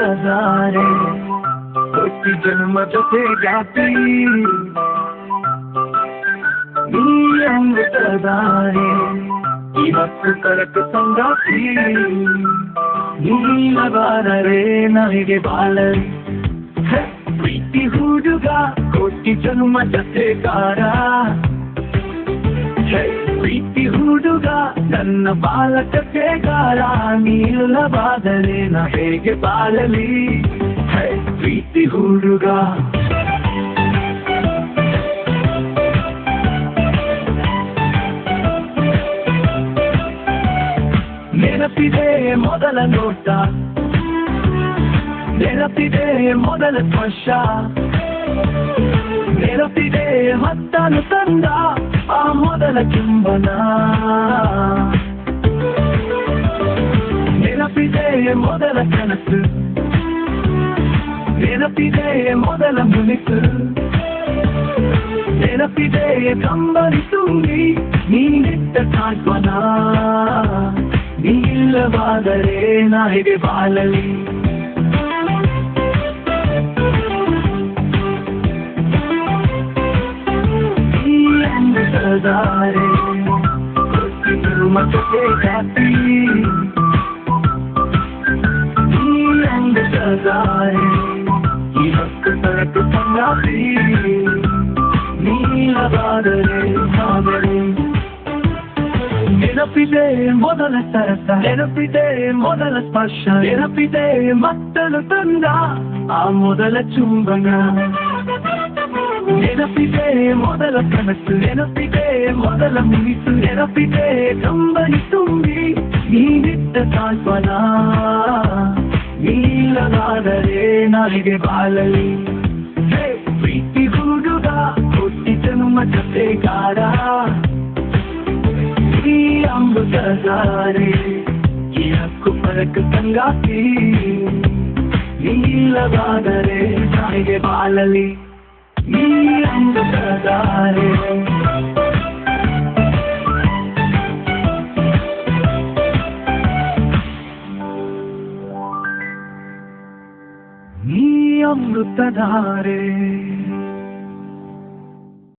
ಅಮೃತಧಾರೆ ಕೋಟಿ ಜನ್ಮ ಜೊತೆಗಾತಿ ಈ ಅಮೃತಧಾರೆ ಇವತ್ತು ಕರಕ ಸಂಗಾತಿ ನೀಲಬಾರರೆ ನನಗೆ ಬಾಳಲಿ ಪ್ರೀತಿ ಹುಡುಗ ಕೋಟಿ ಜನ್ಮ ಜೊತೆಗಾರ ಪ್ರೀತಿ ಹುಡುಗ ನನ್ನ ಬಾಲಕತೆಗಾರ ನೀಲಬಾದರೆ ನಾ ಹೇಗೆ ಬಾಳಲಿ ಪ್ರೀತಿ ಹುಡುಗ ನೆನಪಿದೆ ಮೊದಲ ನೋಟ ನೆನಪಿದೆ ಮೊದಲ ಸ್ಪರ್ಶ ನೆನಪಿದೆ ಮತ್ತನು ತಂದ ಆ ಮೊದಲ ಚುಂಬನ ನೆನಪಿದೆ ಮೊದಲ ಕನಸು ನೆನಪಿದೆ ಮೊದಲ ಮುನಿಸು ನೆನಪಿದೆ ಕಂಬನಿ ತುಂಬಿ ನೀನಿಟ್ಟ ಸಾಂತ್ವನ ನೀಲ್ಲವಾದರೆ ನಾ ಹೇಗೆ ಬಾಳಲಿ ದಾರೆ ಮತ್ತೆ ಜಾತಿ ಈ ಅಂಗದಾರೆ ಇವತ್ತು ತರಕು ಸಂಗಾತಿ ನೀಲವಾದರೆ ಸಾಗರೆ ನೆನಪಿದೆ ಮೊದಲ ಸರಸ ನೆನಪಿದೆ ಮೊದಲ ಸ್ಪರ್ಶ ನೆನಪಿದೆ ಮತ್ತಲು ತಂದ ಆ ಮೊದಲ ಚುಂಬನ ನೆನಪಿದೆ ಮೊದಲ ಕನಸು ನೆನಪಿದೆ ಮೊದಲ ಮುನಿಸು ನೆನಪಿದೆ ಕಂಬನಿ ತುಂಬಿ ನೀನಿಟ್ಟ ಸಾಂತ್ವನ ನೀಲವಾದರೆ ನನಗೆ ಬಾಳಲಿ ಪ್ರೀತಿ ಹುಡುಗ ಹುಟ್ಟಿ ಜನ್ಮ ಜೊತೆಗಾರ ಈ ಅಮೃತಧಾರೆ ಇದಕ್ಕೂ ಪರಕ ಸಂಗಾತಿ ನೀಲವಾದರೆ ನನಗೆ ಬಾಳಲಿ ಈ ಅಮೃತಧಾರೆ ಈ ಅಮೃತಧಾರೆ